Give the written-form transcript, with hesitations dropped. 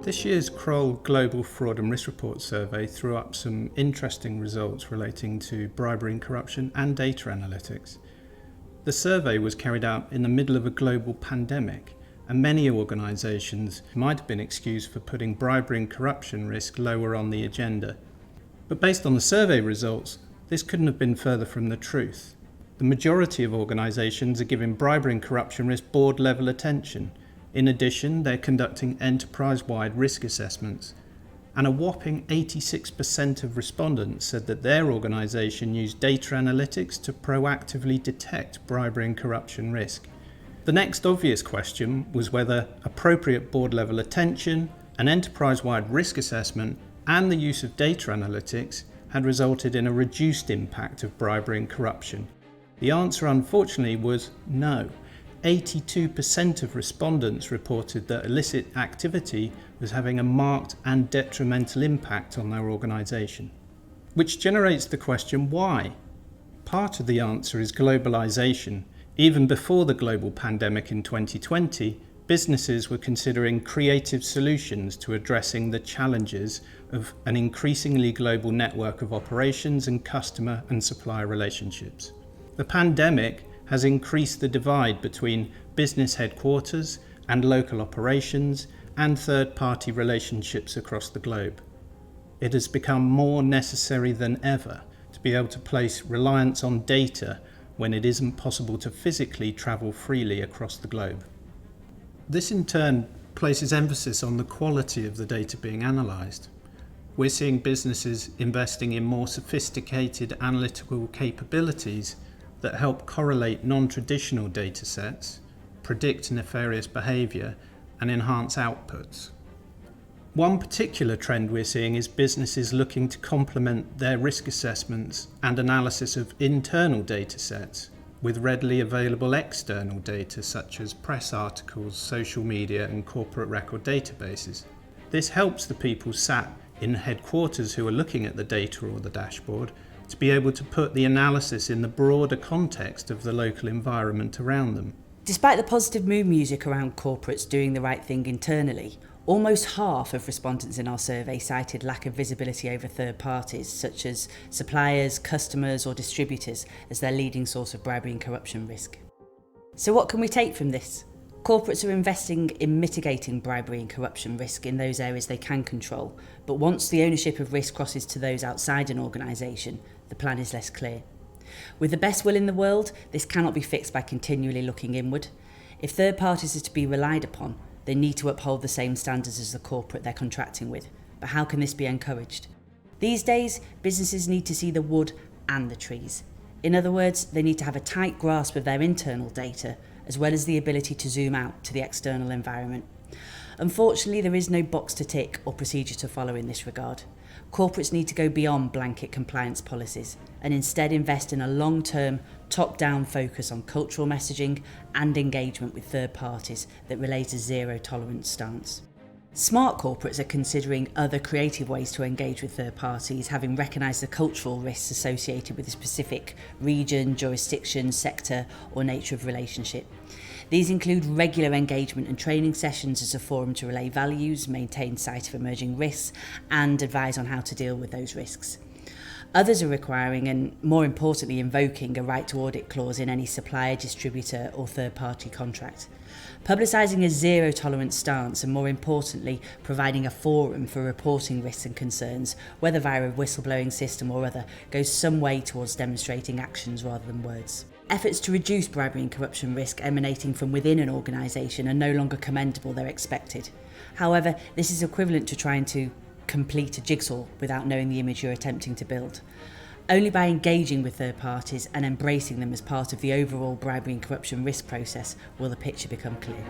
This year's Kroll Global Fraud and Risk Report survey threw up some interesting results relating to bribery and corruption and data analytics. The survey was carried out in the middle of a global pandemic, and many organisations might have been excused for putting bribery and corruption risk lower on the agenda. But based on the survey results, this couldn't have been further from the truth. The majority of organisations are giving bribery and corruption risk board-level attention. In addition, they're conducting enterprise-wide risk assessments, and a whopping 86% of respondents said that their organisation used data analytics to proactively detect bribery and corruption risk. The next obvious question was whether appropriate board-level attention, an enterprise-wide risk assessment, and the use of data analytics had resulted in a reduced impact of bribery and corruption. The answer, unfortunately, was no. 82% of respondents reported that illicit activity was having a marked and detrimental impact on their organisation. Which generates the question, why? Part of the answer is globalisation. Even before the global pandemic in 2020, businesses were considering creative solutions to addressing the challenges of an increasingly global network of operations and customer and supplier relationships. The pandemic has increased the divide between business headquarters and local operations and third-party relationships across the globe. It has become more necessary than ever to be able to place reliance on data when it isn't possible to physically travel freely across the globe. This in turn places emphasis on the quality of the data being analysed. We're seeing businesses investing in more sophisticated analytical capabilities that help correlate non-traditional data sets, predict nefarious behaviour, and enhance outputs. One particular trend we're seeing is businesses looking to complement their risk assessments and analysis of internal data sets with readily available external data such as press articles, social media, and corporate record databases. This helps the people sat in headquarters who are looking at the data or the dashboard to be able to put the analysis in the broader context of the local environment around them. Despite the positive mood music around corporates doing the right thing internally, almost half of respondents in our survey cited lack of visibility over third parties, such as suppliers, customers or distributors, as their leading source of bribery and corruption risk. So what can we take from this? Corporates are investing in mitigating bribery and corruption risk in those areas they can control, but once the ownership of risk crosses to those outside an organisation, the plan is less clear. With the best will in the world, this cannot be fixed by continually looking inward. If third parties are to be relied upon, they need to uphold the same standards as the corporate they're contracting with. But how can this be encouraged? These days, businesses need to see the wood and the trees. In other words, they need to have a tight grasp of their internal data, as well as the ability to zoom out to the external environment. Unfortunately, there is no box to tick or procedure to follow in this regard. Corporates need to go beyond blanket compliance policies and instead invest in a long-term, top-down focus on cultural messaging and engagement with third parties that relays a zero-tolerance stance. Smart corporates are considering other creative ways to engage with third parties, having recognised the cultural risks associated with a specific region, jurisdiction, sector or nature of relationship. These include regular engagement and training sessions as a forum to relay values, maintain sight of emerging risks and advise on how to deal with those risks. Others are requiring and, more importantly, invoking a right to audit clause in any supplier, distributor or third-party contract. Publicising a zero-tolerance stance and, more importantly, providing a forum for reporting risks and concerns, whether via a whistleblowing system or other, goes some way towards demonstrating actions rather than words. Efforts to reduce bribery and corruption risk emanating from within an organisation are no longer commendable, they're expected. However, this is equivalent to trying to complete a jigsaw without knowing the image you're attempting to build. Only by engaging with third parties and embracing them as part of the overall bribery and corruption risk process will the picture become clear.